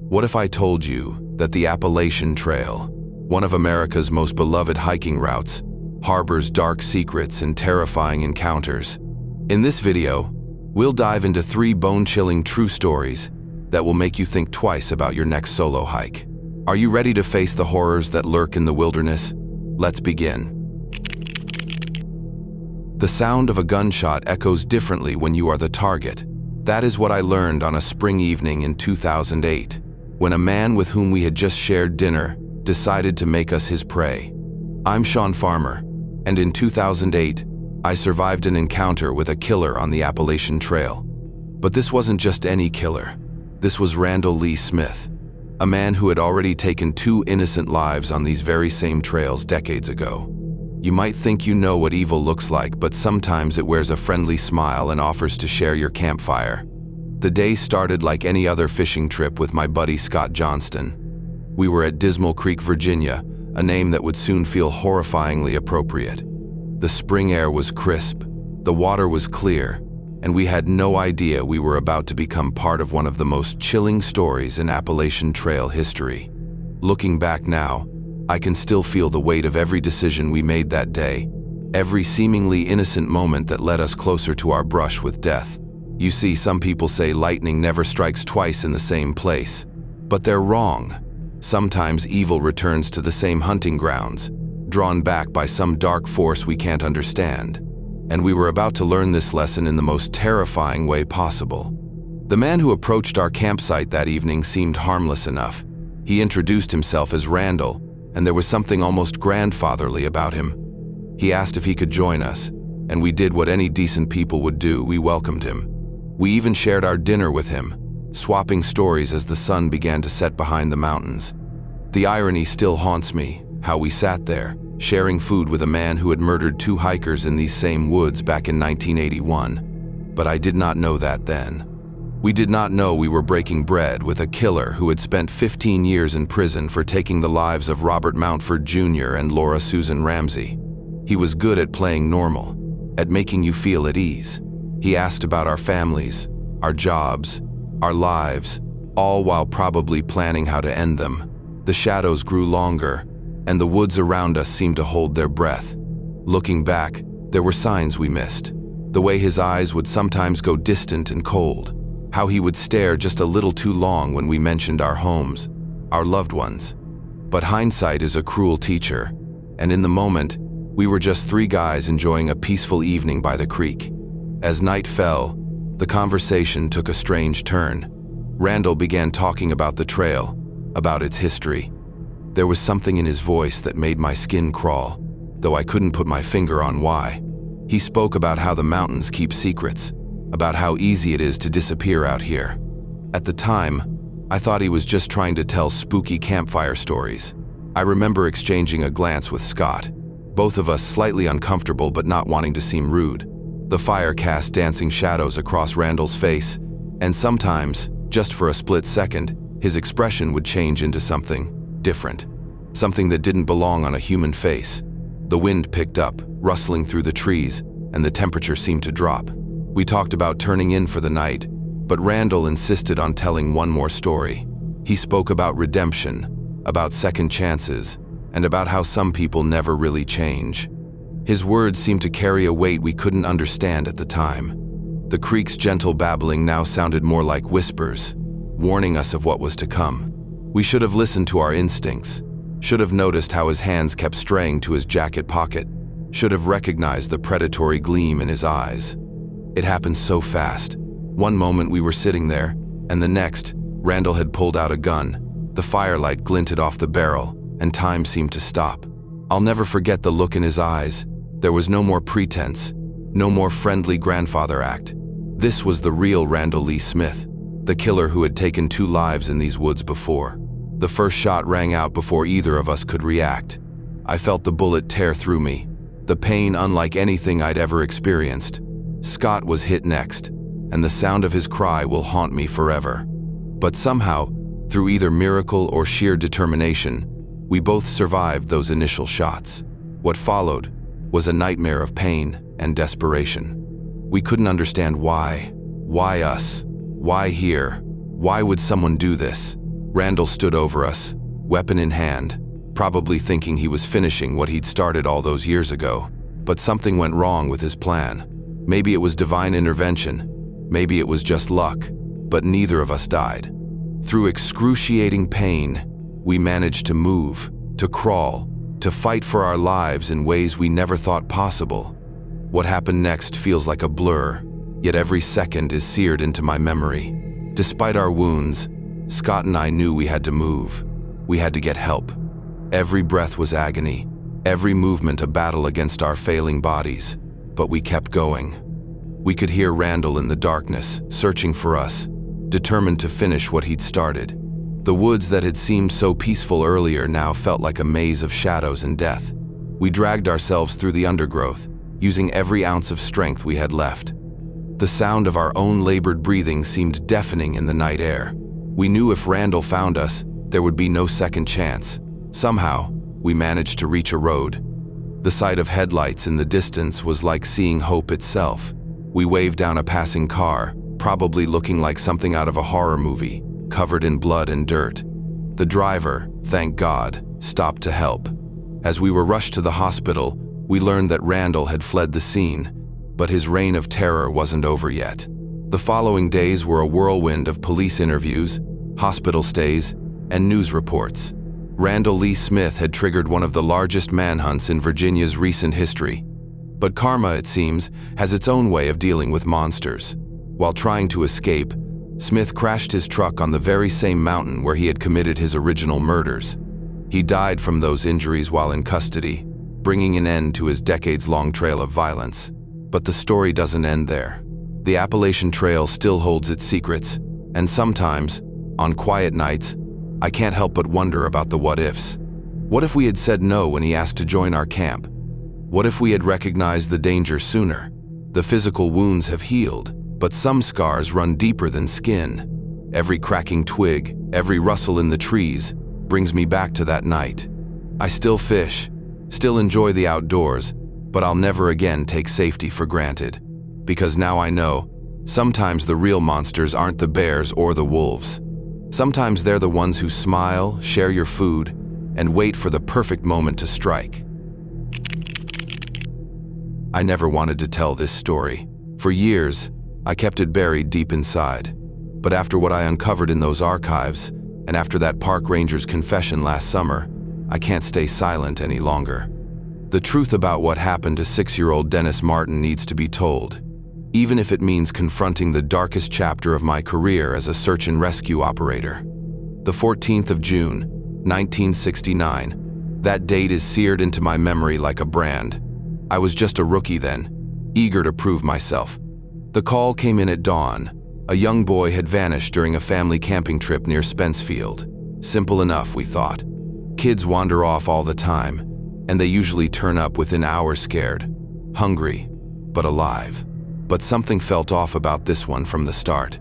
What if I told you that the Appalachian Trail, one of America's most beloved hiking routes, harbors dark secrets and terrifying encounters? In this video, we'll dive into 3 bone-chilling true stories that will make you think twice about your next solo hike. Are you ready to face the horrors that lurk in the wilderness? Let's begin. The sound of a gunshot echoes differently when you are the target. That is what I learned on a spring evening in 2008, when a man with whom we had just shared dinner decided to make us his prey. I'm Sean Farmer, and in 2008, I survived an encounter with a killer on the Appalachian Trail. But this wasn't just any killer. This was Randall Lee Smith, a man who had already taken 2 innocent lives on these very same trails decades ago. You might think you know what evil looks like, but sometimes it wears a friendly smile and offers to share your campfire. The day started like any other fishing trip with my buddy Scott Johnston. We were at Dismal Creek, Virginia, a name that would soon feel horrifyingly appropriate. The spring air was crisp, the water was clear, and we had no idea we were about to become part of one of the most chilling stories in Appalachian Trail history. Looking back now, I can still feel the weight of every decision we made that day, every seemingly innocent moment that led us closer to our brush with death. You see, some people say lightning never strikes twice in the same place, but they're wrong. Sometimes evil returns to the same hunting grounds, drawn back by some dark force we can't understand. And we were about to learn this lesson in the most terrifying way possible. The man who approached our campsite that evening seemed harmless enough. He introduced himself as Randall, and there was something almost grandfatherly about him. He asked if he could join us, and we did what any decent people would do. We welcomed him. We even shared our dinner with him, swapping stories as the sun began to set behind the mountains. The irony still haunts me, how we sat there, sharing food with a man who had murdered 2 hikers in these same woods back in 1981. But I did not know that then. We did not know we were breaking bread with a killer who had spent 15 years in prison for taking the lives of Robert Mountford Jr. and Laura Susan Ramsey. He was good at playing normal, at making you feel at ease. He asked about our families, our jobs, our lives, all while probably planning how to end them. The shadows grew longer, and the woods around us seemed to hold their breath. Looking back, there were signs we missed. The way his eyes would sometimes go distant and cold. How he would stare just a little too long when we mentioned our homes, our loved ones. But hindsight is a cruel teacher, and in the moment, we were just 3 guys enjoying a peaceful evening by the creek. As night fell, the conversation took a strange turn. Randall began talking about the trail, about its history. There was something in his voice that made my skin crawl, though I couldn't put my finger on why. He spoke about how the mountains keep secrets, about how easy it is to disappear out here. At the time, I thought he was just trying to tell spooky campfire stories. I remember exchanging a glance with Scott, both of us slightly uncomfortable but not wanting to seem rude. The fire cast dancing shadows across Randall's face, and sometimes, just for a split second, his expression would change into something different, something that didn't belong on a human face. The wind picked up, rustling through the trees, and the temperature seemed to drop. We talked about turning in for the night, but Randall insisted on telling one more story. He spoke about redemption, about second chances, and about how some people never really change. His words seemed to carry a weight we couldn't understand at the time. The creek's gentle babbling now sounded more like whispers, warning us of what was to come. We should have listened to our instincts, should have noticed how his hands kept straying to his jacket pocket, should have recognized the predatory gleam in his eyes. It happened so fast. One moment we were sitting there, and the next, Randall had pulled out a gun. The firelight glinted off the barrel, and time seemed to stop. I'll never forget the look in his eyes. There was no more pretense, no more friendly grandfather act. This was the real Randall Lee Smith, the killer who had taken 2 lives in these woods before. The first shot rang out before either of us could react. I felt the bullet tear through me, the pain unlike anything I'd ever experienced. Scott was hit next, and the sound of his cry will haunt me forever. But somehow, through either miracle or sheer determination, we both survived those initial shots. What followed was a nightmare of pain and desperation. We couldn't understand why. Why us? Why here? Why would someone do this? Randall stood over us, weapon in hand, probably thinking he was finishing what he'd started all those years ago. But something went wrong with his plan. Maybe it was divine intervention, maybe it was just luck, but neither of us died. Through excruciating pain, we managed to move, to crawl, to fight for our lives in ways we never thought possible. What happened next feels like a blur, yet every second is seared into my memory. Despite our wounds, Scott and I knew we had to move. We had to get help. Every breath was agony, every movement a battle against our failing bodies, but we kept going. We could hear Randall in the darkness, searching for us, determined to finish what he'd started. The woods that had seemed so peaceful earlier now felt like a maze of shadows and death. We dragged ourselves through the undergrowth, using every ounce of strength we had left. The sound of our own labored breathing seemed deafening in the night air. We knew if Randall found us, there would be no second chance. Somehow, we managed to reach a road. The sight of headlights in the distance was like seeing hope itself. We waved down a passing car, probably looking like something out of a horror movie, covered in blood and dirt. The driver, thank God, stopped to help. As we were rushed to the hospital, we learned that Randall had fled the scene, but his reign of terror wasn't over yet. The following days were a whirlwind of police interviews, hospital stays, and news reports. Randall Lee Smith had triggered one of the largest manhunts in Virginia's recent history. But karma, it seems, has its own way of dealing with monsters. While trying to escape, Smith crashed his truck on the very same mountain where he had committed his original murders. He died from those injuries while in custody, bringing an end to his decades-long trail of violence. But the story doesn't end there. The Appalachian Trail still holds its secrets, and sometimes, on quiet nights, I can't help but wonder about the what-ifs. What if we had said no when he asked to join our camp? What if we had recognized the danger sooner? The physical wounds have healed, but some scars run deeper than skin. Every cracking twig, every rustle in the trees, brings me back to that night. I still fish, still enjoy the outdoors, but I'll never again take safety for granted. Because now I know, sometimes the real monsters aren't the bears or the wolves. Sometimes they're the ones who smile, share your food, and wait for the perfect moment to strike. I never wanted to tell this story. For years, I kept it buried deep inside. But after what I uncovered in those archives, and after that park ranger's confession last summer, I can't stay silent any longer. The truth about what happened to 6-year-old Dennis Martin needs to be told, even if it means confronting the darkest chapter of my career as a search and rescue operator. The 14th of June, 1969. That date is seared into my memory like a brand. I was just a rookie then, eager to prove myself. The call came in at dawn. A young boy had vanished during a family camping trip near Spencefield. Simple enough, we thought. Kids wander off all the time, and they usually turn up within hours scared, hungry, but alive. But something felt off about this one from the start.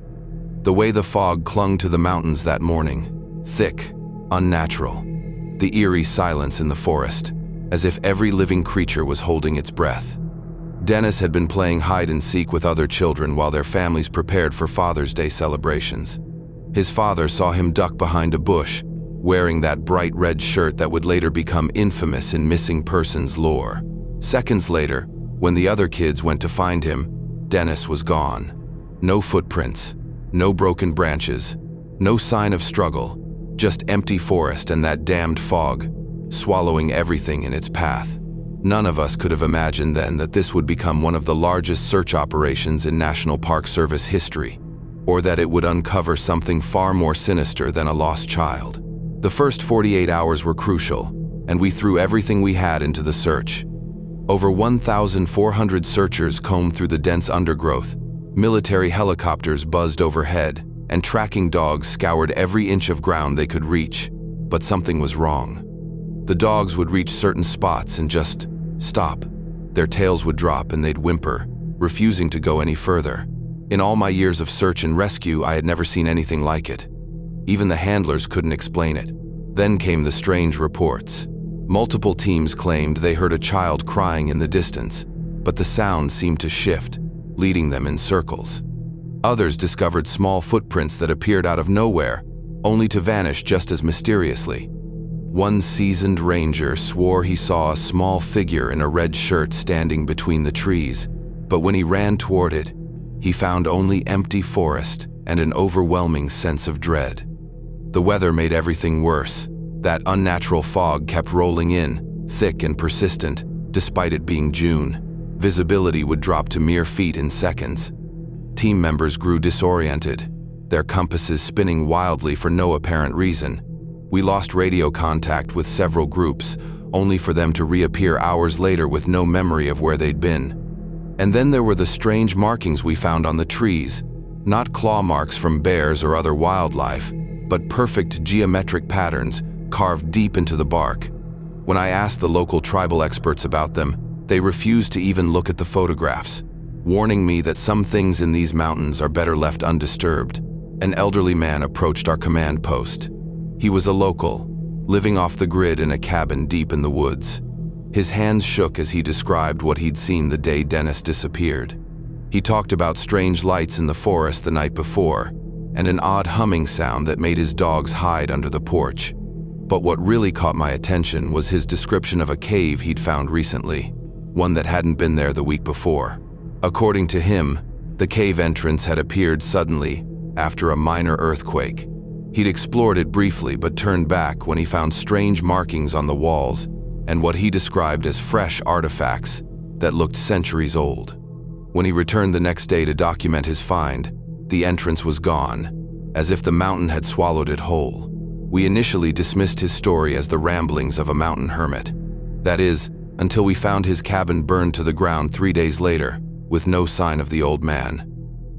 The way the fog clung to the mountains that morning, thick, unnatural. The eerie silence in the forest, as if every living creature was holding its breath. Dennis had been playing hide-and-seek with other children while their families prepared for Father's Day celebrations. His father saw him duck behind a bush, wearing that bright red shirt that would later become infamous in missing persons lore. Seconds later, when the other kids went to find him, Dennis was gone. No footprints, no broken branches, no sign of struggle, just empty forest and that damned fog, swallowing everything in its path. None of us could have imagined then that this would become one of the largest search operations in National Park Service history, or that it would uncover something far more sinister than a lost child. The first 48 hours were crucial, and we threw everything we had into the search. Over 1,400 searchers combed through the dense undergrowth, military helicopters buzzed overhead, and tracking dogs scoured every inch of ground they could reach. But something was wrong. The dogs would reach certain spots and just stop. Their tails would drop and they'd whimper, refusing to go any further. In all my years of search and rescue, I had never seen anything like it. Even the handlers couldn't explain it. Then came the strange reports. Multiple teams claimed they heard a child crying in the distance, but the sound seemed to shift, leading them in circles. Others discovered small footprints that appeared out of nowhere, only to vanish just as mysteriously. One seasoned ranger swore he saw a small figure in a red shirt standing between the trees, but when he ran toward it, he found only empty forest and an overwhelming sense of dread. The weather made everything worse. That unnatural fog kept rolling in, thick and persistent, despite it being June. Visibility would drop to mere feet in seconds. Team members grew disoriented, their compasses spinning wildly for no apparent reason. We lost radio contact with several groups, only for them to reappear hours later with no memory of where they'd been. And then there were the strange markings we found on the trees, not claw marks from bears or other wildlife, but perfect geometric patterns carved deep into the bark. When I asked the local tribal experts about them, they refused to even look at the photographs, warning me that some things in these mountains are better left undisturbed. An elderly man approached our command post. He was a local, living off the grid in a cabin deep in the woods. His hands shook as he described what he'd seen the day Dennis disappeared. He talked about strange lights in the forest the night before, and an odd humming sound that made his dogs hide under the porch. But what really caught my attention was his description of a cave he'd found recently, one that hadn't been there the week before. According to him, the cave entrance had appeared suddenly after a minor earthquake. He'd explored it briefly but turned back when he found strange markings on the walls and what he described as fresh artifacts that looked centuries old. When he returned the next day to document his find, the entrance was gone, as if the mountain had swallowed it whole. We initially dismissed his story as the ramblings of a mountain hermit. That is, until we found his cabin burned to the ground 3 days later, with no sign of the old man.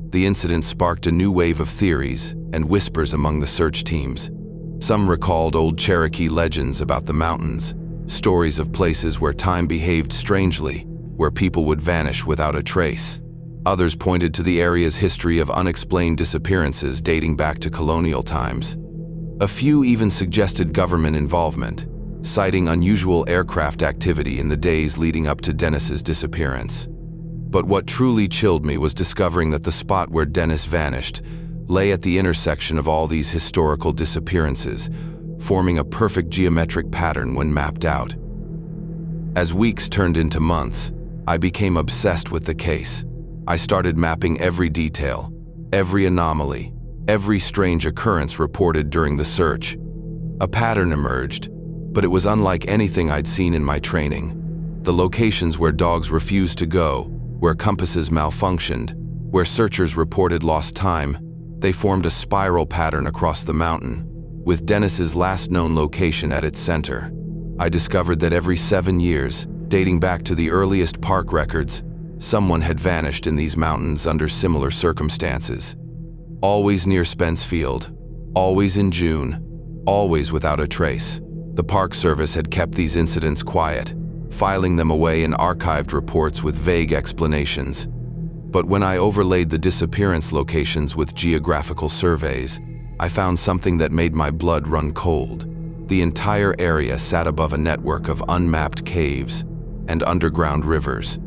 The incident sparked a new wave of theories and whispers among the search teams. Some recalled old Cherokee legends about the mountains, stories of places where time behaved strangely, where people would vanish without a trace. Others pointed to the area's history of unexplained disappearances dating back to colonial times. A few even suggested government involvement, citing unusual aircraft activity in the days leading up to Dennis's disappearance. But what truly chilled me was discovering that the spot where Dennis vanished lay at the intersection of all these historical disappearances, forming a perfect geometric pattern when mapped out. As weeks turned into months, I became obsessed with the case. I started mapping every detail, every anomaly, every strange occurrence reported during the search. A pattern emerged, but it was unlike anything I'd seen in my training. The locations where dogs refused to go, where compasses malfunctioned, where searchers reported lost time, they formed a spiral pattern across the mountain, with Dennis's last known location at its center. I discovered that every 7 years, dating back to the earliest park records, someone had vanished in these mountains under similar circumstances. Always near Spence Field, always in June, always without a trace. The Park Service had kept these incidents quiet, filing them away in archived reports with vague explanations. But when I overlaid the disappearance locations with geographical surveys, I found something that made my blood run cold. The entire area sat above a network of unmapped caves and underground rivers.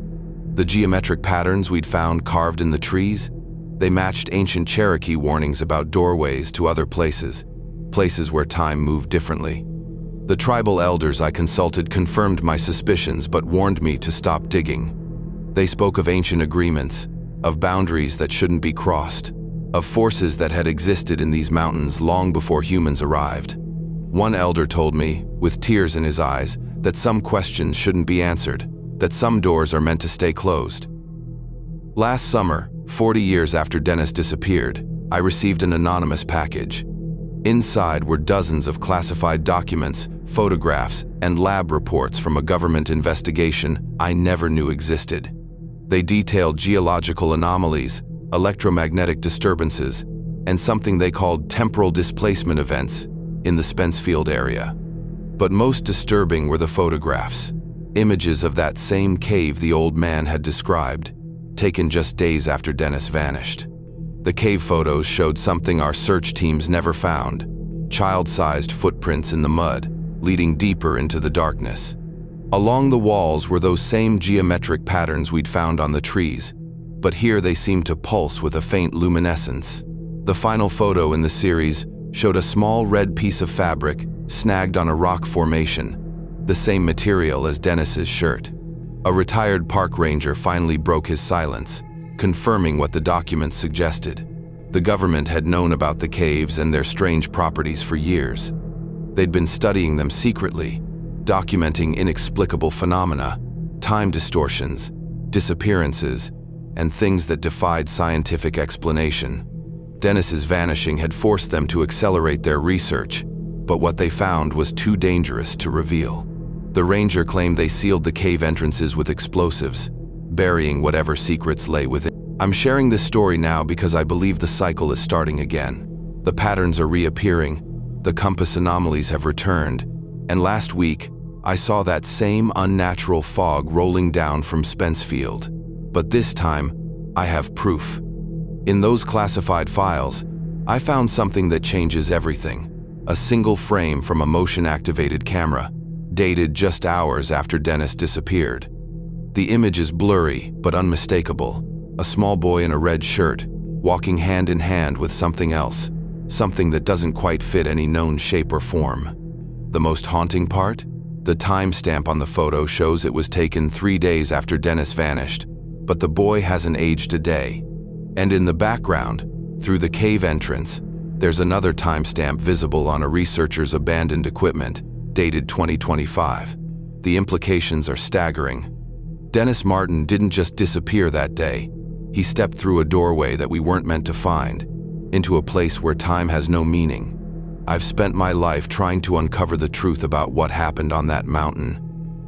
The geometric patterns we'd found carved in the trees, they matched ancient Cherokee warnings about doorways to other places where time moved differently. The tribal elders I consulted confirmed my suspicions but warned me to stop digging. They spoke of ancient agreements, of boundaries that shouldn't be crossed, of forces that had existed in these mountains long before humans arrived. One elder told me, with tears in his eyes, that some questions shouldn't be answered, that some doors are meant to stay closed. Last summer, 40 years after Dennis disappeared, I received an anonymous package. Inside were dozens of classified documents, photographs, and lab reports from a government investigation I never knew existed. They detailed geological anomalies, electromagnetic disturbances, and something they called temporal displacement events in the Spence Field area. But most disturbing were the photographs, images of that same cave the old man had described, taken just days after Dennis vanished. The cave photos showed something our search teams never found: child-sized footprints in the mud, leading deeper into the darkness. Along the walls were those same geometric patterns we'd found on the trees, but here they seemed to pulse with a faint luminescence. The final photo in the series showed a small red piece of fabric snagged on a rock formation, the same material as Dennis's shirt. A retired park ranger finally broke his silence, confirming what the documents suggested. The government had known about the caves and their strange properties for years. They'd been studying them secretly, documenting inexplicable phenomena, time distortions, disappearances, and things that defied scientific explanation. Dennis's vanishing had forced them to accelerate their research, but what they found was too dangerous to reveal. The ranger claimed they sealed the cave entrances with explosives, burying whatever secrets lay within. I'm sharing this story now because I believe the cycle is starting again. The patterns are reappearing, the compass anomalies have returned, and last week, I saw that same unnatural fog rolling down from Spencefield. But this time, I have proof. In those classified files, I found something that changes everything. A single frame from a motion-activated camera, dated just hours after Dennis disappeared. The image is blurry but unmistakable. A small boy in a red shirt, walking hand in hand with something else, something that doesn't quite fit any known shape or form. The most haunting part? The timestamp on the photo shows it was taken 3 days after Dennis vanished, but the boy hasn't aged a day. And in the background, through the cave entrance, there's another timestamp visible on a researcher's abandoned equipment, dated 2025. The implications are staggering. Dennis Martin didn't just disappear that day. He stepped through a doorway that we weren't meant to find, into a place where time has no meaning. I've spent my life trying to uncover the truth about what happened on that mountain.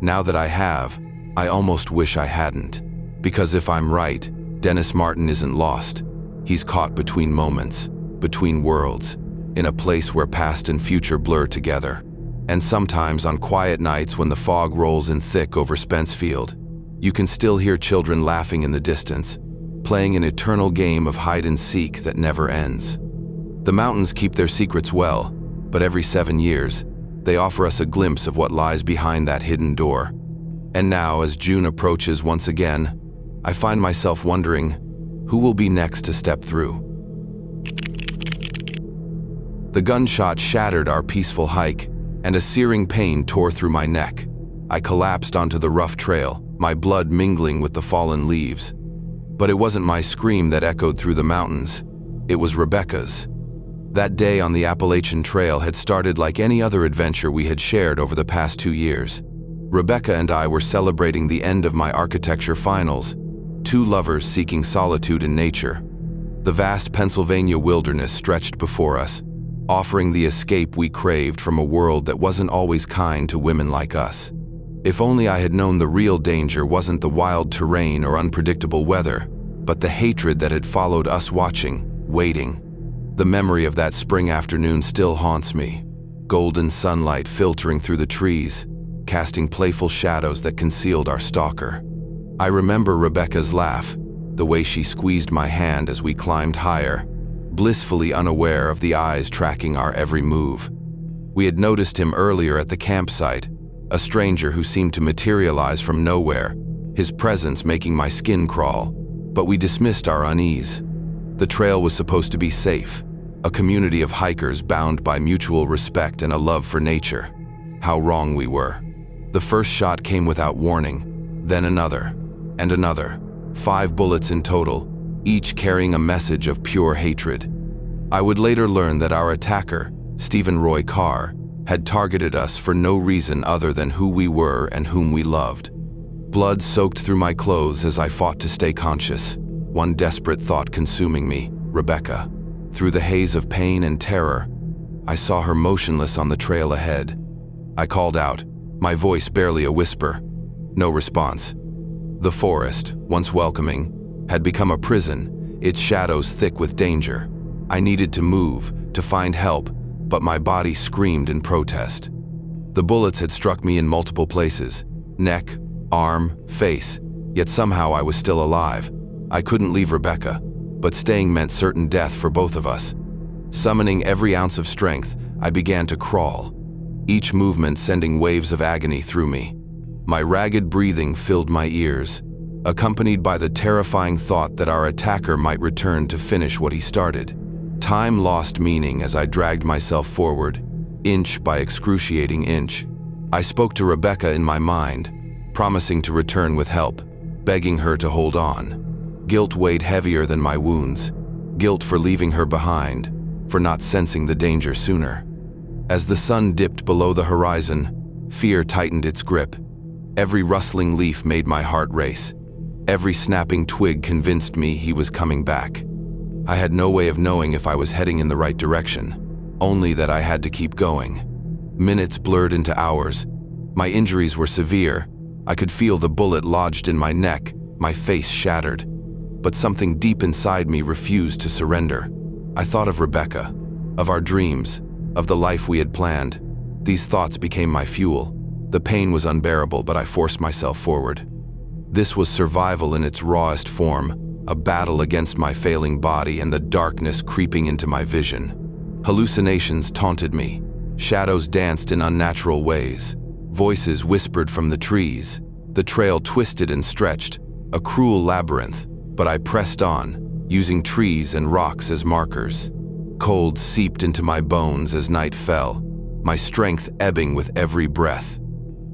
Now that I have, I almost wish I hadn't. Because if I'm right, Dennis Martin isn't lost. He's caught between moments, between worlds, in a place where past and future blur together. And sometimes on quiet nights when the fog rolls in thick over Spencefield, you can still hear children laughing in the distance, playing an eternal game of hide-and-seek that never ends. The mountains keep their secrets well, but every 7 years, they offer us a glimpse of what lies behind that hidden door. And now, as June approaches once again, I find myself wondering, who will be next to step through? The gunshot shattered our peaceful hike, and a searing pain tore through my neck. I collapsed onto the rough trail, my blood mingling with the fallen leaves. But it wasn't my scream that echoed through the mountains. It was Rebecca's. That day on the Appalachian Trail had started like any other adventure we had shared over the past 2 years. Rebecca and I were celebrating the end of my architecture finals, two lovers seeking solitude in nature. The vast Pennsylvania wilderness stretched before us, offering the escape we craved from a world that wasn't always kind to women like us. If only I had known the real danger wasn't the wild terrain or unpredictable weather, but the hatred that had followed us watching, waiting. The memory of that spring afternoon still haunts me. Golden sunlight filtering through the trees, casting playful shadows that concealed our stalker. I remember Rebecca's laugh, the way she squeezed my hand as we climbed higher, blissfully unaware of the eyes tracking our every move. We had noticed him earlier at the campsite, a stranger who seemed to materialize from nowhere, his presence making my skin crawl, but we dismissed our unease. The trail was supposed to be safe, a community of hikers bound by mutual respect and a love for nature. How wrong we were. The first shot came without warning, then another, and another. 5 bullets in total, each carrying a message of pure hatred. I would later learn that our attacker, Stephen Roy Carr, had targeted us for no reason other than who we were and whom we loved. Blood soaked through my clothes as I fought to stay conscious, one desperate thought consuming me, Rebecca. Through the haze of pain and terror, I saw her motionless on the trail ahead. I called out, my voice barely a whisper. No response. The forest, once welcoming, had become a prison, its shadows thick with danger. I needed to move, to find help, but my body screamed in protest. The bullets had struck me in multiple places, neck, arm, face, yet somehow I was still alive. I couldn't leave Rebecca, but staying meant certain death for both of us. Summoning every ounce of strength, I began to crawl, each movement sending waves of agony through me. My ragged breathing filled my ears, accompanied by the terrifying thought that our attacker might return to finish what he started. Time lost meaning as I dragged myself forward, inch by excruciating inch. I spoke to Rebecca in my mind, promising to return with help, begging her to hold on. Guilt weighed heavier than my wounds, guilt for leaving her behind, for not sensing the danger sooner. As the sun dipped below the horizon, fear tightened its grip. Every rustling leaf made my heart race. Every snapping twig convinced me he was coming back. I had no way of knowing if I was heading in the right direction, only that I had to keep going. Minutes blurred into hours. My injuries were severe. I could feel the bullet lodged in my neck, my face shattered. But something deep inside me refused to surrender. I thought of Rebecca, of our dreams, of the life we had planned. These thoughts became my fuel. The pain was unbearable, but I forced myself forward. This was survival in its rawest form, a battle against my failing body and the darkness creeping into my vision. Hallucinations taunted me. Shadows danced in unnatural ways. Voices whispered from the trees. The trail twisted and stretched, a cruel labyrinth, but I pressed on, using trees and rocks as markers. Cold seeped into my bones as night fell, my strength ebbing with every breath.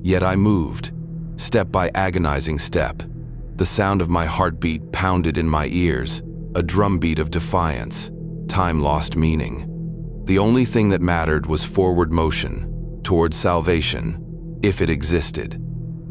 Yet I moved, step by agonizing step. The sound of my heartbeat pounded in my ears, a drumbeat of defiance. Time lost meaning. The only thing that mattered was forward motion, toward salvation, if it existed.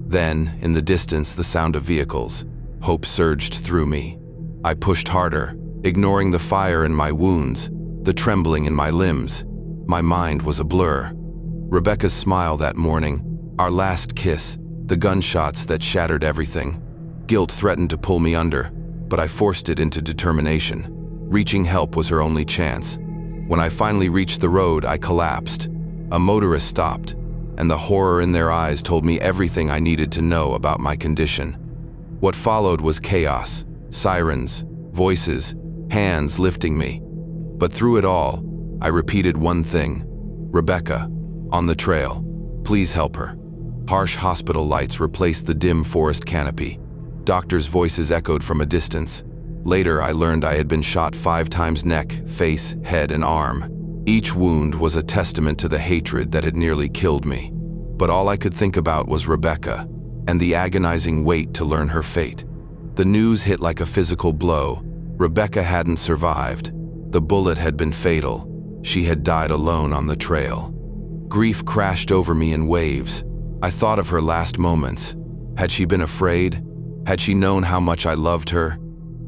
Then, in the distance, the sound of vehicles. Hope surged through me. I pushed harder, ignoring the fire in my wounds, the trembling in my limbs. My mind was a blur. Rebecca's smile that morning, our last kiss, the gunshots that shattered everything. Guilt threatened to pull me under, but I forced it into determination. Reaching help was her only chance. When I finally reached the road, I collapsed. A motorist stopped, and the horror in their eyes told me everything I needed to know about my condition. What followed was chaos, sirens, voices, hands lifting me. But through it all, I repeated one thing: Rebecca, on the trail, please help her. Harsh hospital lights replaced the dim forest canopy. Doctors' voices echoed from a distance. Later, I learned I had been shot 5 times: neck, face, head, and arm. Each wound was a testament to the hatred that had nearly killed me. But all I could think about was Rebecca, and the agonizing wait to learn her fate. The news hit like a physical blow. Rebecca hadn't survived. The bullet had been fatal. She had died alone on the trail. Grief crashed over me in waves. I thought of her last moments. Had she been afraid? Had she known how much I loved her?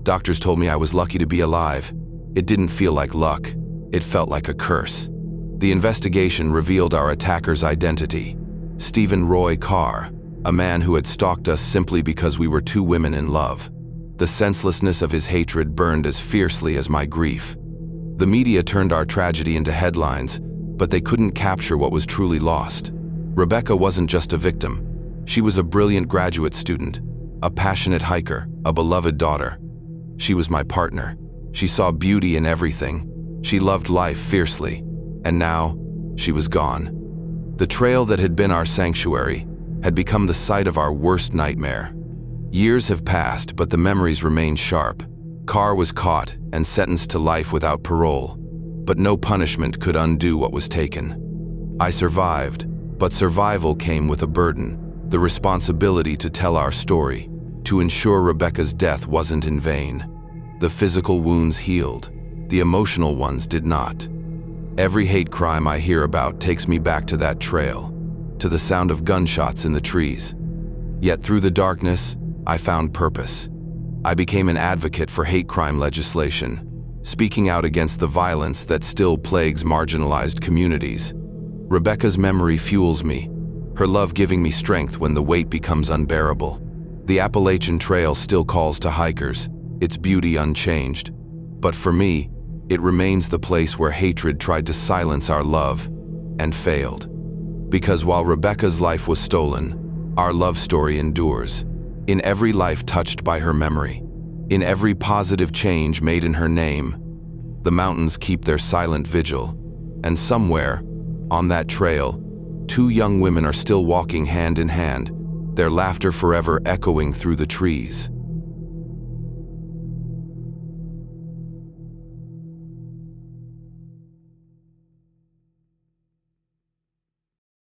Doctors told me I was lucky to be alive. It didn't feel like luck. It felt like a curse. The investigation revealed our attacker's identity: Stephen Roy Carr, a man who had stalked us simply because we were 2 women in love. The senselessness of his hatred burned as fiercely as my grief. The media turned our tragedy into headlines, but they couldn't capture what was truly lost. Rebecca wasn't just a victim. She was a brilliant graduate student, a passionate hiker, a beloved daughter. She was my partner. She saw beauty in everything. She loved life fiercely, and now she was gone. The trail that had been our sanctuary had become the site of our worst nightmare. Years have passed, but the memories remain sharp. Carr was caught and sentenced to life without parole, but no punishment could undo what was taken. I survived, but survival came with a burden: the responsibility to tell our story, to ensure Rebecca's death wasn't in vain. The physical wounds healed. The emotional ones did not. Every hate crime I hear about takes me back to that trail, to the sound of gunshots in the trees. Yet through the darkness, I found purpose. I became an advocate for hate crime legislation, speaking out against the violence that still plagues marginalized communities. Rebecca's memory fuels me, her love giving me strength when the weight becomes unbearable. The Appalachian Trail still calls to hikers, its beauty unchanged. But for me, it remains the place where hatred tried to silence our love and failed. Because while Rebecca's life was stolen, our love story endures. In every life touched by her memory, in every positive change made in her name, the mountains keep their silent vigil. And somewhere, on that trail, 2 young women are still walking hand in hand, their laughter forever echoing through the trees.